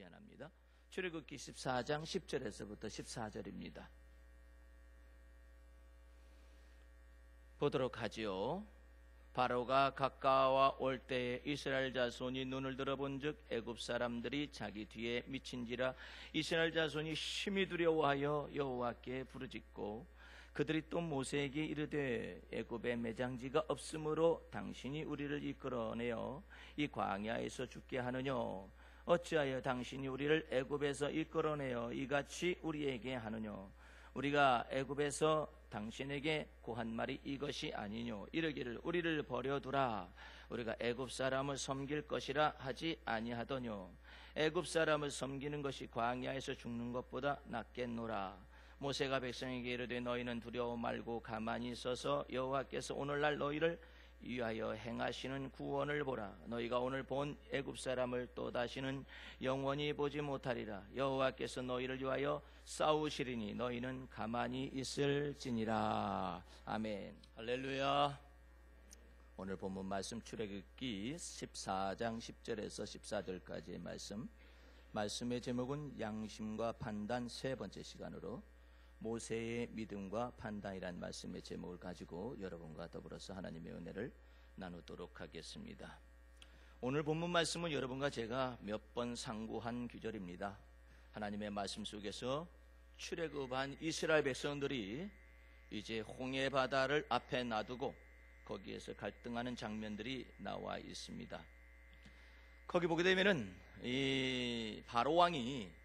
미안합니다. 출애굽기 14장 10절에서부터 14절입니다. 보도록 하지요. 바로가 가까워 올 때에 이스라엘 자손이 눈을 들어본즉 애굽 사람들이 자기 뒤에 미친지라. 이스라엘 자손이 심히 두려워하여 여호와께 부르짖고 그들이 또 모세에게 이르되 애굽에 매장지가 없으므로 당신이 우리를 이끌어내어 이 광야에서 죽게 하느냐. 어찌하여 당신이 우리를 애굽에서 이끌어내어 이같이 우리에게 하느냐. 우리가 애굽에서 당신에게 고한 말이 이것이 아니뇨. 이르기를 우리를 버려두라. 우리가 애굽 사람을 섬길 것이라 하지 아니하더뇨. 애굽 사람을 섬기는 것이 광야에서 죽는 것보다 낫겠노라. 모세가 백성에게 이르되 너희는 두려워 말고 가만히 있어서 여호와께서 오늘날 너희를 위하여 행하시는 구원을 보라. 너희가 오늘 본 애굽 사람을 또 다시는 영원히 보지 못하리라. 여호와께서 너희를 위하여 싸우시리니 너희는 가만히 있을지니라. 아멘. 할렐루야. 오늘 본문 말씀 출애굽기 14장 10절에서 14절까지의 말씀의 제목은 양심과 판단 세 번째 시간으로 모세의 믿음과 판단이란 말씀의 제목을 가지고 여러분과 더불어서 하나님의 은혜를 나누도록 하겠습니다. 오늘 본문 말씀은 여러분과 제가 몇 번 상고한 규절입니다. 하나님의 말씀 속에서 출애굽한 이스라엘 백성들이 이제 홍해 바다를 앞에 놔두고 거기에서 갈등하는 장면들이 나와 있습니다. 거기 보게 되면은 이 바로 왕이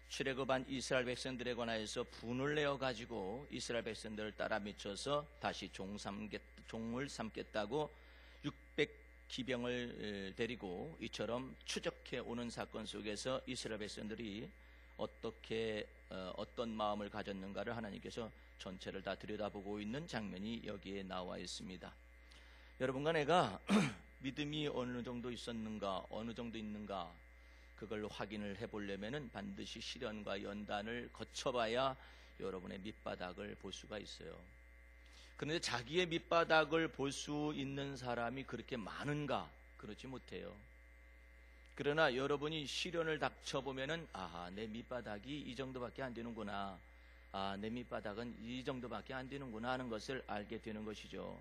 출애굽한 이스라엘 백성들에 관하여서 분을 내어 가지고 이스라엘 백성들을 따라 미쳐서 다시 종을 삼겠다고 600기병을 데리고 이처럼 추적해 오는 사건 속에서 이스라엘 백성들이 어떤 마음을 가졌는가를 하나님께서 전체를 다 들여다보고 있는 장면이 여기에 나와 있습니다. 여러분과 내가 믿음이 어느 정도 있었는가, 어느 정도 있는가, 그걸 확인을 해보려면 반드시 시련과 연단을 거쳐봐야 여러분의 밑바닥을 볼 수가 있어요. 그런데 자기의 밑바닥을 볼 수 있는 사람이 그렇게 많은가? 그렇지 못해요. 그러나 여러분이 시련을 닥쳐보면은 내 밑바닥이 이 정도밖에 안 되는구나. 내 밑바닥은 이 정도밖에 안 되는구나 하는 것을 알게 되는 것이죠.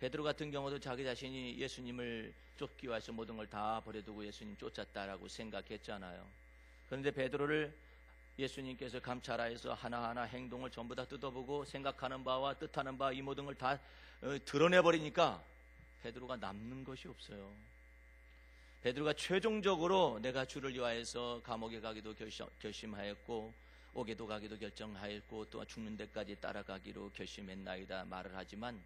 베드로 같은 경우도 자기 자신이 예수님을 쫓기 위해서 모든 걸 다 버려두고 예수님 쫓았다라고 생각했잖아요. 그런데 베드로를 예수님께서 감찰하여서 하나하나 행동을 전부 다 뜯어보고 생각하는 바와 뜻하는 바 이 모든 걸 다 드러내버리니까 베드로가 남는 것이 없어요. 베드로가 최종적으로 내가 주를 위하여서 감옥에 가기도 결심하였고 옥에도 가기도 결정하였고 또 죽는 데까지 따라가기로 결심했나이다 말을 하지만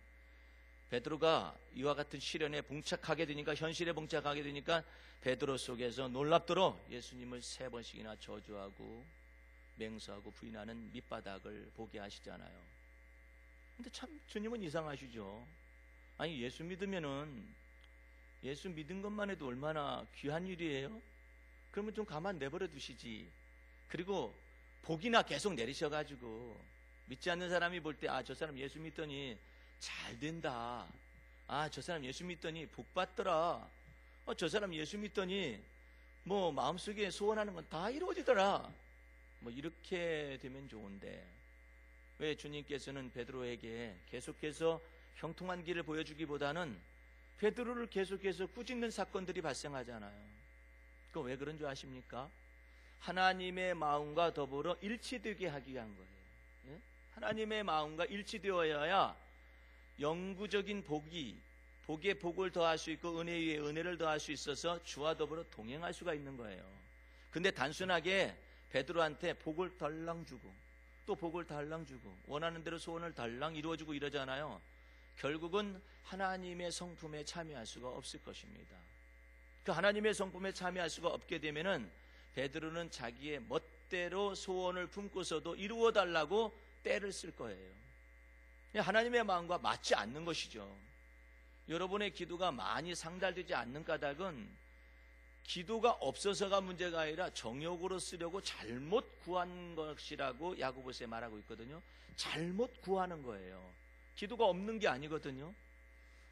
베드로가 이와 같은 시련에 봉착하게 되니까, 현실에 봉착하게 되니까 베드로 속에서 놀랍도록 예수님을 3번씩이나 저주하고 맹세하고 부인하는 밑바닥을 보게 하시잖아요. 근데 참 주님은 이상하시죠. 아니 예수 믿으면은 예수 믿은 것만 해도 얼마나 귀한 일이에요. 그러면 좀 가만 내버려 두시지. 그리고 복이나 계속 내리셔가지고 믿지 않는 사람이 볼 때 저 사람 예수 믿더니 잘 된다. 저 사람 예수 믿더니 복 받더라. 저 사람 예수 믿더니 뭐 마음속에 소원하는 건 다 이루어지더라. 뭐 이렇게 되면 좋은데 왜 주님께서는 베드로에게 계속해서 형통한 길을 보여주기보다는 베드로를 계속해서 꾸짖는 사건들이 발생하잖아요. 그건 왜 그런 줄 아십니까? 하나님의 마음과 더불어 일치되게 하기 위한 거예요. 하나님의 마음과 일치되어야 영구적인 복에 복을 더할 수 있고 은혜 위에 은혜를 더할 수 있어서 주와 더불어 동행할 수가 있는 거예요. 근데 단순하게 베드로한테 복을 달랑 주고 또 복을 달랑 주고 원하는 대로 소원을 달랑 이루어주고 이러잖아요. 결국은 하나님의 성품에 참여할 수가 없을 것입니다. 그 하나님의 성품에 참여할 수가 없게 되면은 베드로는 자기의 멋대로 소원을 품고서도 이루어 달라고 때를 쓸 거예요. 하나님의 마음과 맞지 않는 것이죠. 여러분의 기도가 많이 상달되지 않는 까닭은 기도가 없어서가 문제가 아니라 정욕으로 쓰려고 잘못 구한 것이라고 야고보서에 말하고 있거든요. 잘못 구하는 거예요. 기도가 없는 게 아니거든요.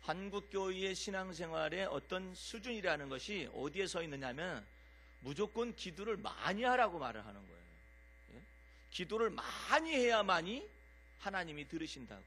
한국 교회의 신앙생활의 어떤 수준이라는 것이 어디에 서 있느냐면 무조건 기도를 많이 하라고 말을 하는 거예요. 예? 기도를 많이 해야만이 하나님이 들으신다고.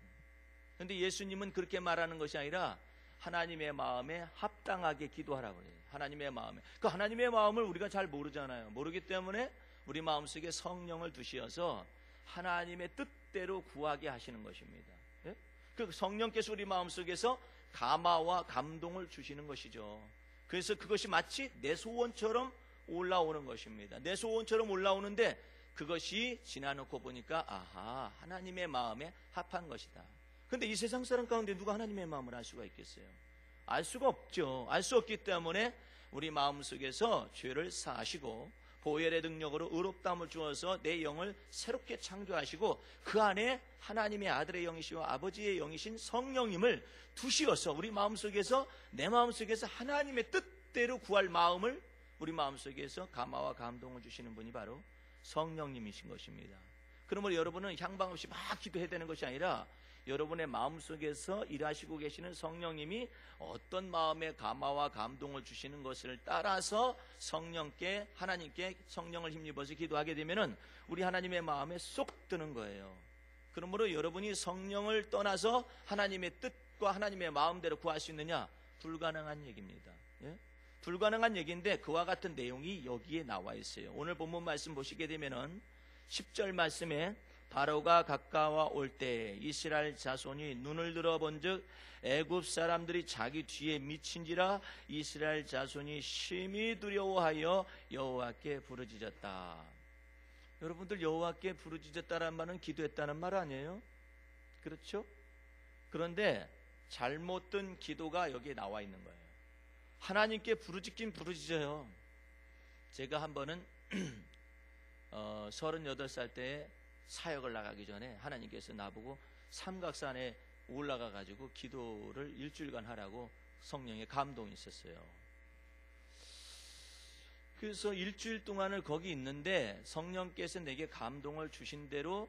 그런데 예수님은 그렇게 말하는 것이 아니라 하나님의 마음에 합당하게 기도하라고 해요. 하나님의 마음에. 그 하나님의 마음을 우리가 잘 모르잖아요. 모르기 때문에 우리 마음속에 성령을 두시어서 하나님의 뜻대로 구하게 하시는 것입니다. 예? 그 성령께서 우리 마음속에서 감화와 감동을 주시는 것이죠. 그래서 그것이 마치 내 소원처럼 올라오는 것입니다. 내 소원처럼 올라오는데 그것이 지나놓고 보니까 아하, 하나님의 마음에 합한 것이다. 그런데 이 세상 사람 가운데 누가 하나님의 마음을 알 수가 있겠어요? 알 수가 없죠. 알 수 없기 때문에 우리 마음속에서 죄를 사하시고 보혈의 능력으로 의롭다함을 주어서 내 영을 새롭게 창조하시고 그 안에 하나님의 아들의 영이시고 아버지의 영이신 성령님을 두시어서 우리 마음속에서 내 마음속에서 하나님의 뜻대로 구할 마음을 우리 마음속에서 감화와 감동을 주시는 분이 바로 성령님이신 것입니다. 그러므로 여러분은 향방 없이 막 기도해야 되는 것이 아니라 여러분의 마음속에서 일하시고 계시는 성령님이 어떤 마음의 감화와 감동을 주시는 것을 따라서 성령께 하나님께 성령을 힘입어서 기도하게 되면은 우리 하나님의 마음에 쏙 드는 거예요. 그러므로 여러분이 성령을 떠나서 하나님의 뜻과 하나님의 마음대로 구할 수 있느냐? 불가능한 얘기입니다. 예? 불가능한 얘기인데 그와 같은 내용이 여기에 나와 있어요. 오늘 본문 말씀 보시게 되면은 10절 말씀에 바로가 가까워 올 때 이스라엘 자손이 눈을 들어본즉 애굽 사람들이 자기 뒤에 미친지라 이스라엘 자손이 심히 두려워하여 여호와께 부르짖었다. 여러분들 여호와께 부르짖었다라는 말은 기도했다는 말 아니에요? 그렇죠? 그런데 잘못 든 기도가 여기에 나와 있는 거예요. 하나님께 부르짖긴 부르짖어요. 제가 한 번은 38살 때에 사역을 나가기 전에 하나님께서 나보고 삼각산에 올라가 가지고 기도를 일주일간 하라고 성령의 감동이 있었어요. 그래서 일주일 동안을 거기 있는데 성령께서 내게 감동을 주신 대로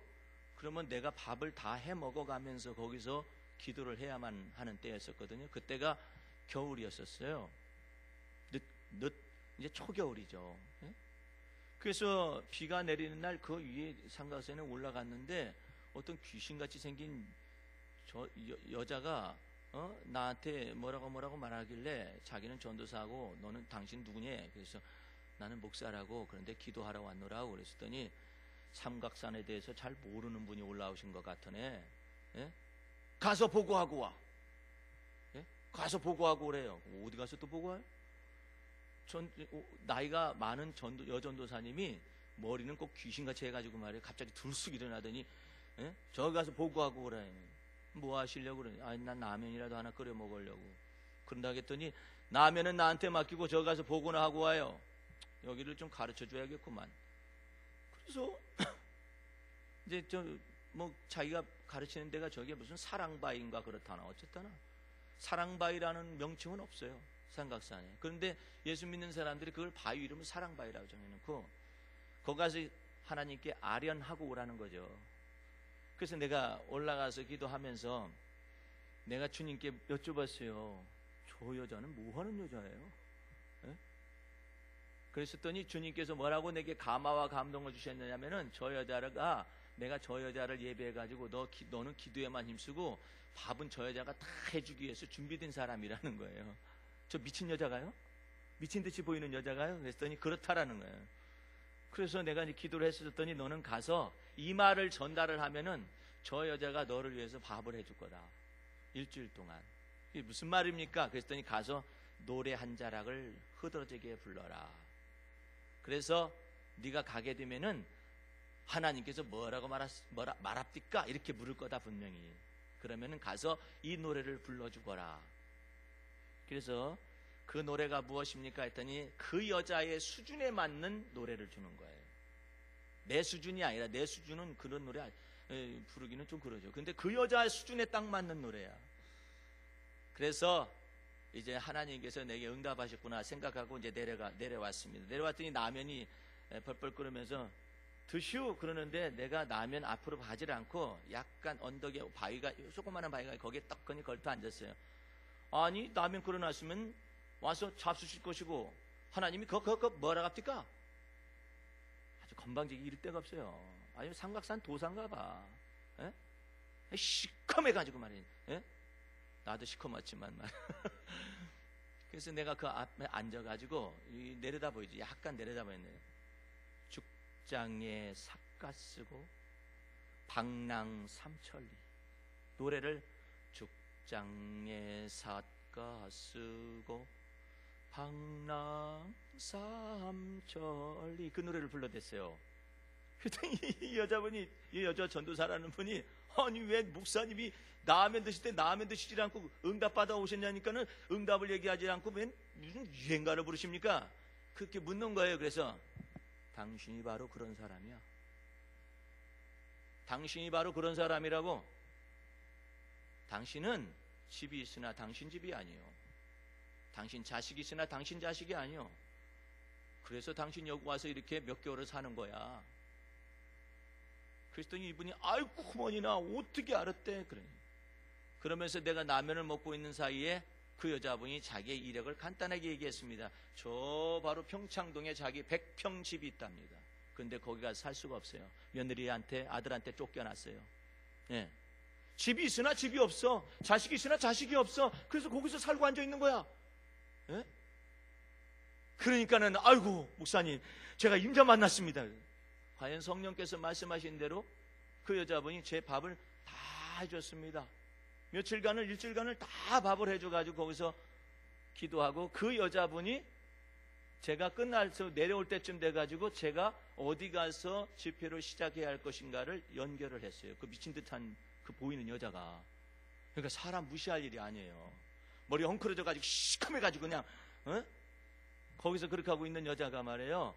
그러면 내가 밥을 다 해 먹어가면서 거기서 기도를 해야만 하는 때였었거든요. 그때가 겨울이었었어요. 이제 초겨울이죠. 그래서 비가 내리는 날 그 위에 삼각산에 올라갔는데 어떤 귀신같이 생긴 여자가 나한테 뭐라고 말하길래 자기는 전도사고 너는 당신 누구냐? 그래서 나는 목사라고 그런데 기도하러 왔노라고 그랬더니 삼각산에 대해서 잘 모르는 분이 올라오신 것 같으네. 예? 가서 보고하고 와. 예? 가서 보고하고 그래요. 어디 가서 또 보고할? 나이가 많은 여전도사님이 머리는 꼭 귀신같이 해가지고 말이에요. 갑자기 들쑥 일어나더니 예? 저기 가서 보고하고 그래. 뭐 하시려고 그러니? 아니 난 라면이라도 하나 끓여 먹으려고. 그런다 했더니 라면은 나한테 맡기고 저기 가서 보고나 하고 와요. 여기를 좀 가르쳐 줘야겠구만. 그래서 이제 뭐 자기가 가르치는 데가 저게 무슨 사랑바위인가 그렇다나 어쨌거나 사랑바위라는 명칭은 없어요. 삼각산에. 그런데 예수 믿는 사람들이 그걸 바위 이름을 사랑바위라고 정해놓고 거기 가서 하나님께 아련하고 오라는 거죠. 그래서 내가 올라가서 기도하면서 내가 주님께 여쭤봤어요. 저 여자는 뭐 하는 여자예요? 예? 그랬더니 주님께서 뭐라고 내게 감화와 감동을 주셨느냐면은 저 여자가 내가 저 여자를 예배해가지고 너는 기도에만 힘쓰고 밥은 저 여자가 다 해주기 위해서 준비된 사람이라는 거예요. 저 미친 여자가요? 미친 듯이 보이는 여자가요? 그랬더니 그렇다라는 거예요. 그래서 내가 기도를 했었더니 너는 가서 이 말을 전달을 하면은 저 여자가 너를 위해서 밥을 해줄 거다. 일주일 동안. 이게 무슨 말입니까? 그랬더니 가서 노래 한 자락을 흐드러지게 불러라. 그래서 네가 가게 되면은 하나님께서 뭐라고 말합니까? 이렇게 물을 거다 분명히. 그러면은 가서 이 노래를 불러주거라. 그래서 그 노래가 무엇입니까? 했더니 그 여자의 수준에 맞는 노래를 주는 거예요. 내 수준이 아니라 내 수준은 그런 노래 부르기는 좀 그러죠. 근데 그 여자의 수준에 딱 맞는 노래야. 그래서 이제 하나님께서 내게 응답하셨구나 생각하고 이제 내려왔습니다. 내려왔더니 라면이 펄펄 끓으면서 드시오 그러는데 내가 라면 앞으로 가지 않고 약간 언덕에 바위가 조그마한 바위가 거기에 떡하니 걸터 앉았어요. 아니 라면 끓여놨으면 와서 잡수실 것이고 하나님이 그거 뭐라 합니까? 아주 건방지게 이럴 데가 없어요. 아주 삼각산 도산가 봐. 에? 시커매가지고 말이야. 에? 나도 시커멓지만 말. 그래서 내가 그 앞에 앉아가지고 내려다 보이지. 약간 내려다 보였네. 죽장에 삿가 쓰고 방랑 삼천리. 노래를 죽장에 삿가 쓰고 방랑 삼천리, 그 노래를 불러댔어요. 그랬더니 이 여자분이, 이 여자 전도사라는 분이, 아니 왜 목사님이 라면 드실 때 라면 드시지 않고 응답 받아 오셨냐니까는 응답을 얘기하지 않고 왜 무슨 유행가를 부르십니까? 그렇게 묻는 거예요. 그래서 당신이 바로 그런 사람이야. 당신이 바로 그런 사람이라고. 당신은 집이 있으나 당신 집이 아니요. 당신 자식이 있으나 당신 자식이 아니요. 그래서 당신 여기 와서 이렇게 몇 개월을 사는 거야. 그랬더니 이분이 아이고 어머니나 어떻게 알았대? 그러면서 내가 라면을 먹고 있는 사이에 그 여자분이 자기의 이력을 간단하게 얘기했습니다. 저 바로 평창동에 자기 100평 집이 있답니다. 근데 거기 가서 살 수가 없어요. 며느리한테, 아들한테 쫓겨났어요. 예. 집이 있으나 집이 없어. 자식이 있으나 자식이 없어. 그래서 거기서 살고 앉아 있는 거야. 예? 그러니까는 아이고 목사님 제가 임자 만났습니다. 과연 성령께서 말씀하신 대로 그 여자분이 제 밥을 다 해줬습니다. 며칠간을, 일주일간을 다 밥을 해줘가지고 거기서 기도하고, 그 여자분이 제가 끝나서 내려올 때쯤 돼가지고 제가 어디 가서 집회를 시작해야 할 것인가를 연결을 했어요. 그 미친 듯한 그 보이는 여자가. 그러니까 사람 무시할 일이 아니에요. 머리 엉클어져가지고 시커매가지고 그냥 거기서 그렇게 하고 있는 여자가 말이에요.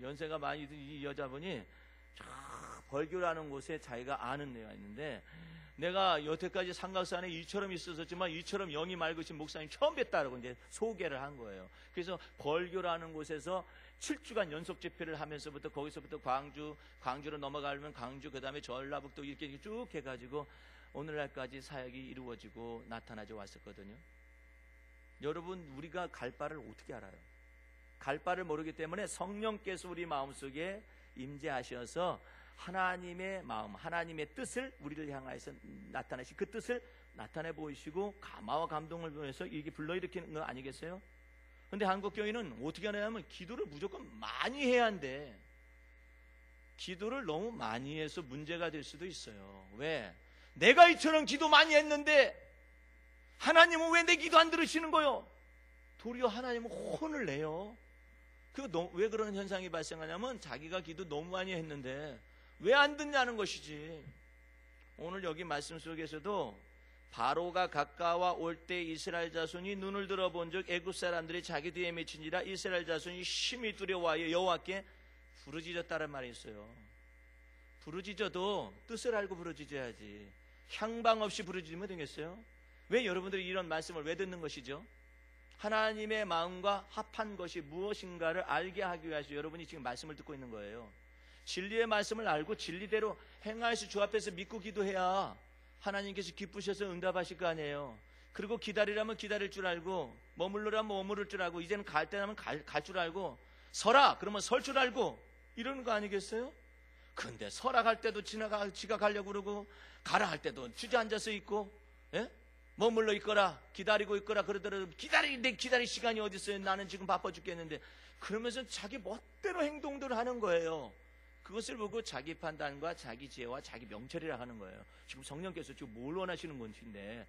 연세가 많이 든 이 여자분이 벌교라는 곳에 자기가 아는 애가 있는데, 내가 여태까지 삼각산에 이처럼 있었지만 이처럼 영이 맑으신 목사님 처음 뵀다라고 이제 소개를 한 거예요. 그래서 벌교라는 곳에서 7주간 연속 집회를 하면서부터 거기서부터 광주로 넘어가면 광주, 그 다음에 전라북도 이렇게 쭉 해가지고 오늘날까지 사역이 이루어지고 나타나져 왔었거든요. 여러분, 우리가 갈 바를 어떻게 알아요? 갈 바를 모르기 때문에 성령께서 우리 마음속에 임재하셔서 하나님의 마음, 하나님의 뜻을 우리를 향하여서 나타내시, 그 뜻을 나타내 보이시고 감화와 감동을 보여서 이게 불러일으키는 거 아니겠어요? 근데 한국 교회는 어떻게 하냐면 기도를 무조건 많이 해야 한대. 기도를 너무 많이 해서 문제가 될 수도 있어요. 왜? 내가 이처럼 기도 많이 했는데 하나님은 왜 내 기도 안 들으시는 거요? 도리어 하나님은 혼을 내요. 왜 그런 현상이 발생하냐면 자기가 기도 너무 많이 했는데 왜 안 듣냐는 것이지. 오늘 여기 말씀 속에서도 바로가 가까워 올 때 이스라엘 자손이 눈을 들어본 즉 애굽 사람들이 자기 뒤에 미친지라 이스라엘 자손이 심히 두려워하여 여호와께 부르짖었다는 말이 있어요. 부르짖어도 뜻을 알고 부르짖어야지. 향방 없이 부르짖으면 되겠어요? 왜 여러분들이 이런 말씀을 왜 듣는 것이죠? 하나님의 마음과 합한 것이 무엇인가를 알게 하기 위해서 여러분이 지금 말씀을 듣고 있는 거예요. 진리의 말씀을 알고 진리대로 행하여서 주 앞에서 믿고 기도해야 하나님께서 기쁘셔서 응답하실 거 아니에요. 그리고 기다리라면 기다릴 줄 알고, 머물러라면 머무를 줄 알고, 이제는 갈 때라면 갈 줄 알고, 서라 그러면 설 줄 알고, 이러는 거 아니겠어요? 근데 서라 갈 때도 지가 가려고 그러고, 가라 할 때도 주저앉아서 있고, 예? 머물러 있거라, 기다리고 있거라 그러더라도 기다릴 시간이 어디 있어요? 나는 지금 바빠 죽겠는데. 그러면서 자기 멋대로 행동들을 하는 거예요. 그것을 보고 자기 판단과 자기 지혜와 자기 명철이라 하는 거예요. 지금 성령께서 지금 뭘 원하시는 건데,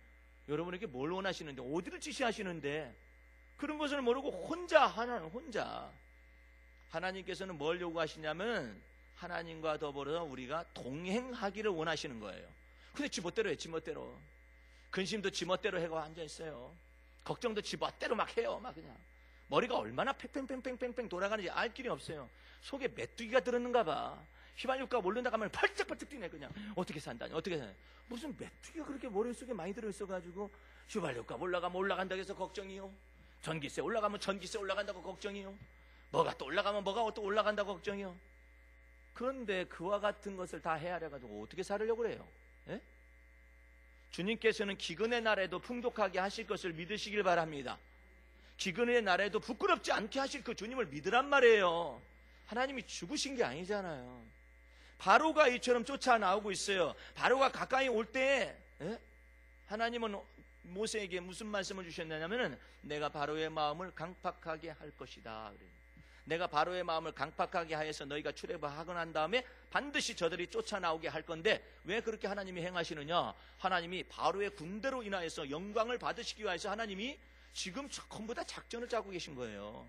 여러분에게 뭘 원하시는데, 어디를 지시하시는데, 그런 것을 모르고 혼자. 하나님께서는 뭘 요구하시냐면 하나님과 더불어서 우리가 동행하기를 원하시는 거예요. 근데 지멋대로 해, 지멋대로. 근심도 지멋대로 해가 앉아있어요. 걱정도 지멋대로 막 해요. 막 그냥 머리가 얼마나 팽팽팽팽팽 돌아가는지 알 길이 없어요. 속에 메뚜기가 들었는가 봐. 휘발유가 오른다 가면 펄쩍펄쩍 뛰네. 그냥 어떻게 산다니, 어떻게 사냐. 무슨 메뚜기가 그렇게 머릿속에 많이 들어있어가지고 휘발유가 올라가면 올라간다고 해서 걱정이요. 전기세 올라가면 전기세 올라간다고 걱정이요. 뭐가 또 올라가면 뭐가 또 올라간다고 걱정이요. 그런데 그와 같은 것을 다 헤아려가지고 어떻게 살으려고 그래요? 예? 주님께서는 기근의 날에도 풍족하게 하실 것을 믿으시길 바랍니다. 기근의 날에도 부끄럽지 않게 하실 그 주님을 믿으란 말이에요. 하나님이 죽으신 게 아니잖아요. 바로가 이처럼 쫓아 나오고 있어요. 바로가 가까이 올 때 하나님은 모세에게 무슨 말씀을 주셨냐면은 내가 바로의 마음을 강팍하게 할 것이다. 내가 바로의 마음을 강팍하게 하여서 너희가 출애굽하고 난 다음에 반드시 저들이 쫓아나오게 할 건데 왜 그렇게 하나님이 행하시느냐? 하나님이 바로의 군대로 인하여서 영광을 받으시기 위해서 하나님이 지금 전부 다 작전을 짜고 계신 거예요.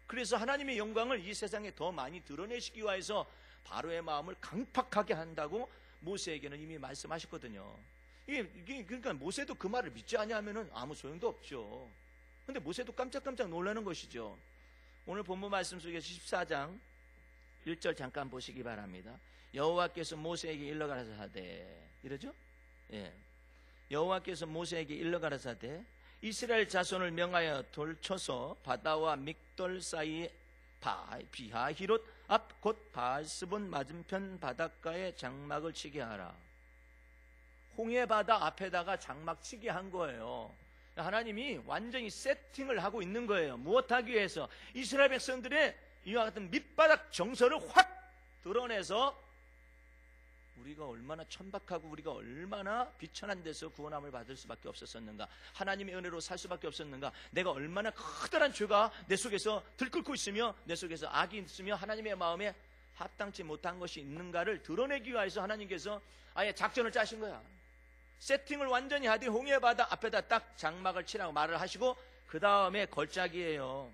그래서 하나님의 영광을 이 세상에 더 많이 드러내시기 위해서 바로의 마음을 강팍하게 한다고 모세에게는 이미 말씀하셨거든요. 그러니까 모세도 그 말을 믿지 않냐면은 아무 소용도 없죠. 근데 모세도 깜짝깜짝 놀라는 것이죠. 오늘 본문 말씀 속에서 14장 1절 잠깐 보시기 바랍니다. 여호와께서 모세에게 일러 가라사대 이러죠? 예. 여호와께서 모세에게 일러 가라사대 이스라엘 자손을 명하여 돌쳐서 바다와 믹돌 사이에 비하히롯 앞 곧 바알스본 맞은편 바닷가에 장막을 치게 하라. 홍해 바다 앞에다가 장막 치게 한 거예요. 하나님이 완전히 세팅을 하고 있는 거예요. 무엇하기 위해서? 이스라엘 백성들의 이와 같은 밑바닥 정서를 확 드러내서 우리가 얼마나 천박하고 우리가 얼마나 비천한 데서 구원함을 받을 수밖에 없었었는가, 하나님의 은혜로 살 수밖에 없었는가, 내가 얼마나 커다란 죄가 내 속에서 들끓고 있으며 내 속에서 악이 있으며 하나님의 마음에 합당치 못한 것이 있는가를 드러내기 위해서 하나님께서 아예 작전을 짜신 거야. 세팅을 완전히 하되 홍해 바다 앞에다 딱 장막을 치라고 말을 하시고 그 다음에 걸작이에요.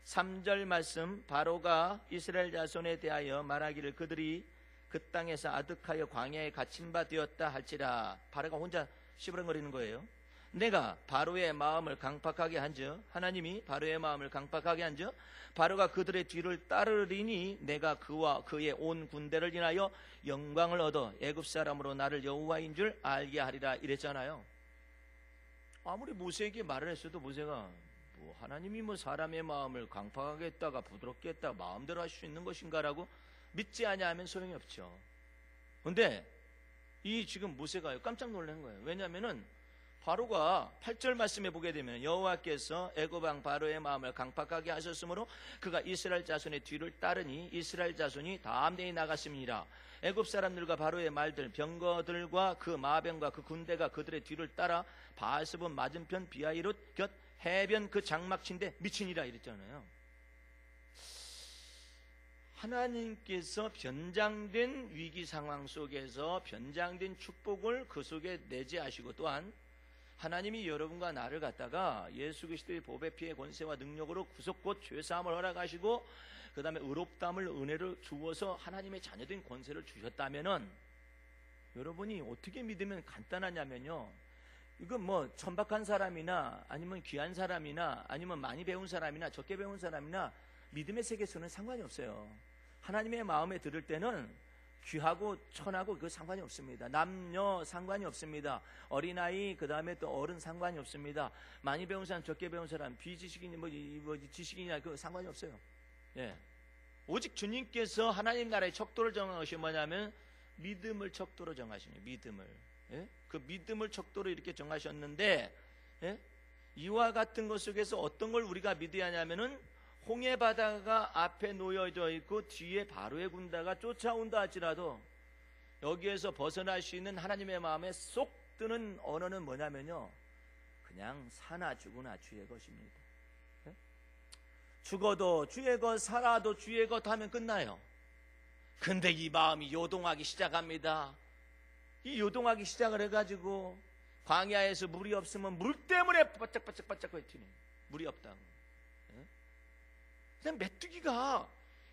3절 말씀, 바로가 이스라엘 자손에 대하여 말하기를 그들이 그 땅에서 아득하여 광야에 갇힌 바 되었다 할지라. 바로가 혼자 시부렁거리는 거예요. 내가 바로의 마음을 강팍하게 한즉, 하나님이 바로의 마음을 강팍하게 한즉 바로가 그들의 뒤를 따르리니 내가 그와 그의 온 군대를 인하여 영광을 얻어 애굽 사람으로 나를 여호와인 줄 알게 하리라 이랬잖아요. 아무리 모세에게 말을 했어도 모세가 하나님이 사람의 마음을 강팍하게 했다가 부드럽게 했다가 마음대로 하실 수 있는 것인가라고 믿지 아니하면 소용이 없죠. 그런데 이 지금 모세가 깜짝 놀란 거예요. 왜냐하면은 바로가 8절 말씀에 보게 되면 여호와께서 애굽 왕 바로의 마음을 강팍하게 하셨으므로 그가 이스라엘 자손의 뒤를 따르니 이스라엘 자손이 담대히 나갔습니다. 애굽 사람들과 바로의 말들 병거들과 그 마병과 그 군대가 그들의 뒤를 따라 바알스본 맞은편 비하히롯 곁 해변 그 장막친데 미치니라 이랬잖아요. 하나님께서 변장된 위기 상황 속에서 변장된 축복을 그 속에 내재하시고 또한 하나님이 여러분과 나를 갖다가 예수 그리스도의 보배 피의 권세와 능력으로 구속 곧 죄사함을 허락하시고 그 다음에 의롭다함을 은혜를 주어서 하나님의 자녀된 권세를 주셨다면은 여러분이 어떻게 믿으면 간단하냐면요, 이건 천박한 사람이나 아니면 귀한 사람이나 아니면 많이 배운 사람이나 적게 배운 사람이나 믿음의 세계에서는 상관이 없어요. 하나님의 마음에 들을 때는 귀하고 천하고 그 상관이 없습니다. 남녀 상관이 없습니다. 어린아이 그 다음에 또 어른 상관이 없습니다. 많이 배운 사람 적게 배운 사람 비지식이니 지식이냐 그 상관이 없어요. 예. 오직 주님께서 하나님 나라의 척도를 정하신 뭐냐면 믿음을 척도로 정하십니다. 믿음을. 예? 그 믿음을 척도로 이렇게 정하셨는데, 예? 이와 같은 것 속에서 어떤 걸 우리가 믿어야 하냐면은 홍해 바다가 앞에 놓여져 있고 뒤에 바로의 군대가 쫓아온다 할지라도 여기에서 벗어날 수 있는 하나님의 마음에 쏙 드는 언어는 뭐냐면요, 그냥 사나 죽으나 주의 것입니다. 예? 죽어도 주의 것, 살아도 주의 것 하면 끝나요. 근데 이 마음이 요동하기 시작합니다. 이 요동하기 시작을 해가지고 광야에서 물이 없으면 물 때문에 바짝바짝 튀는, 물이 없다고. 그냥 메뚜기가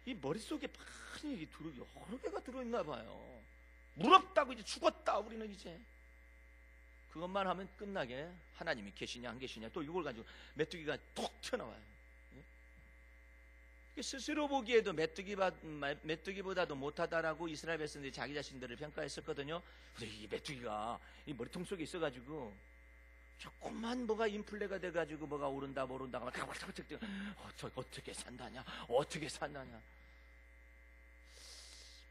이 머릿속에 많이 여러 개가 들어있나 봐요. 물 없다고 이제 죽었다 우리는 이제. 그것만 하면 끝나게 하나님이 계시냐 안 계시냐 또 이걸 가지고 메뚜기가 톡 튀어나와요. 스스로 보기에도 메뚜기보다도 못하다라고 이스라엘 백성들이 자기 자신들을 평가했었거든요. 근데 이 메뚜기가 이 머리통 속에 있어가지고 조금만 뭐가 인플레가 돼가지고 뭐가 오른다 모른다 어떻게 산다냐 어떻게 산다냐.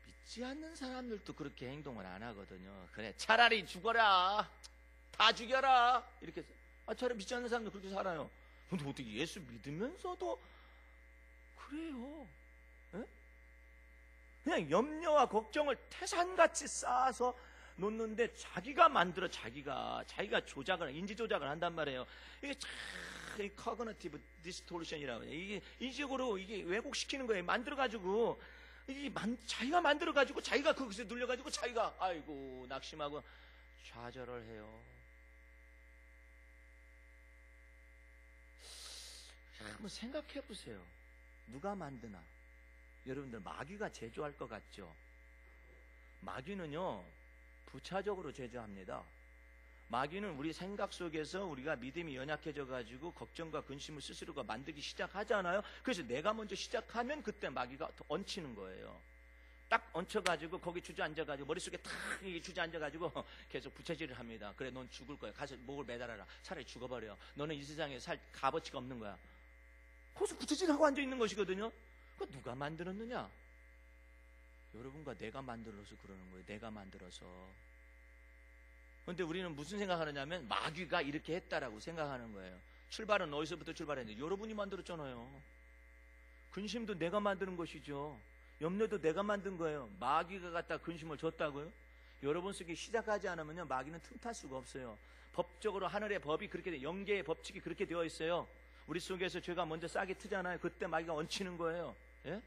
믿지 않는 사람들도 그렇게 행동을 안 하거든요. 그래 차라리 죽어라 다 죽여라 이렇게. 차라리 믿지 않는 사람도 그렇게 살아요. 근데 어떻게 예수 믿으면서도 그래요? 에? 그냥 염려와 걱정을 태산같이 쌓아서 놓는데 자기가 만들어 자기가 조작을 인지 조작을 한단 말이에요. 이게 참 커그니티브 디스토르션이라고 해요. 이게 인식으로 이게 왜곡시키는 거예요. 만들어 가지고 자기가 만들어 가지고 자기가 그것에 눌려 가지고 자기가 아이고 낙심하고 좌절을 해요. 한번 생각해 보세요. 누가 만드나? 여러분들 마귀가 제조할 것 같죠? 마귀는요 부차적으로 제조합니다. 마귀는 우리 생각 속에서 우리가 믿음이 연약해져 가지고 걱정과 근심을 스스로가 만들기 시작하잖아요. 그래서 내가 먼저 시작하면 그때 마귀가 얹히는 거예요. 딱 얹혀가지고 거기 주저앉아가지고 머릿속에 탁 주저앉아가지고 계속 부채질을 합니다. 그래 넌 죽을 거야. 가서 목을 매달아라. 차라리 죽어버려. 너는 이 세상에 살 값어치가 없는 거야. 거기서 부채질하고 앉아있는 것이거든요. 그거 누가 만들었느냐? 여러분과 내가 만들어서 그러는 거예요. 내가 만들어서. 그런데 우리는 무슨 생각하느냐면 마귀가 이렇게 했다라고 생각하는 거예요. 출발은 어디서부터 출발했는데 여러분이 만들었잖아요. 근심도 내가 만드는 것이죠. 염려도 내가 만든 거예요. 마귀가 갖다 근심을 줬다고요? 여러분 속에 시작하지 않으면요 마귀는 틈탈 수가 없어요. 법적으로 하늘의 법이 그렇게 돼, 영계의 법칙이 그렇게 되어 있어요. 우리 속에서 죄가 먼저 싹이 트잖아요. 그때 마귀가 얹히는 거예요. 예?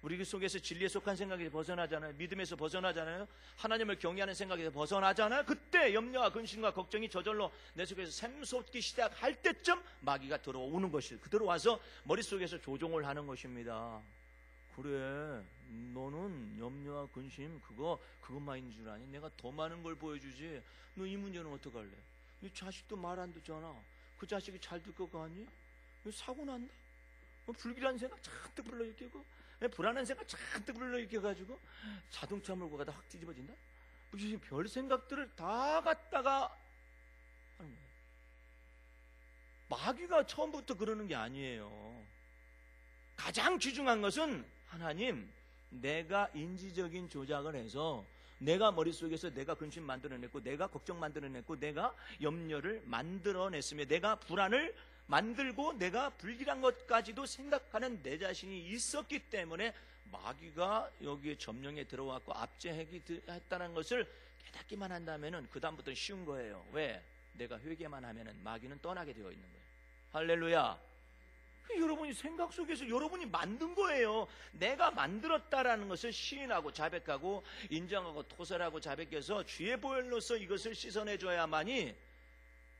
우리 속에서 진리에 속한 생각에서 벗어나잖아요. 믿음에서 벗어나잖아요. 하나님을 경외하는 생각에서 벗어나잖아요. 그때 염려와 근심과 걱정이 저절로 내 속에서 샘솟기 시작할 때쯤 마귀가 들어오는 것이에요. 들어와서 머릿속에서 조종을 하는 것입니다. 그래 너는 염려와 근심 그것만인 줄 아니? 내가 더 많은 걸 보여주지. 너 이 문제는 어떡할래? 네 자식도 말 안 듣잖아. 그 자식이 잘 듣 것 같니? 너 사고 난다. 불길한 생각 잔뜩 불러일으키고 불안한 생각 잔뜩 불러일으켜가지고 자동차 몰고 가다 확 뒤집어진다. 무슨 별 생각들을 다 갖다가 하는 거예요. 마귀가 처음부터 그러는 게 아니에요. 가장 귀중한 것은 하나님, 내가 인지적인 조작을 해서 내가 머릿속에서 내가 근심 만들어냈고 내가 걱정 만들어냈고 내가 염려를 만들어냈으며 내가 불안을 만들고 내가 불길한 것까지도 생각하는 내 자신이 있었기 때문에 마귀가 여기에 점령에 들어왔고 압제했다는 것을 깨닫기만 한다면 그 다음부터는 쉬운 거예요. 왜? 내가 회개만 하면 마귀는 떠나게 되어 있는 거예요. 할렐루야. 여러분이 생각 속에서 여러분이 만든 거예요. 내가 만들었다라는 것을 시인하고 자백하고 인정하고 토설하고 자백해서 주의 보혈로서 이것을 씻어내줘야만이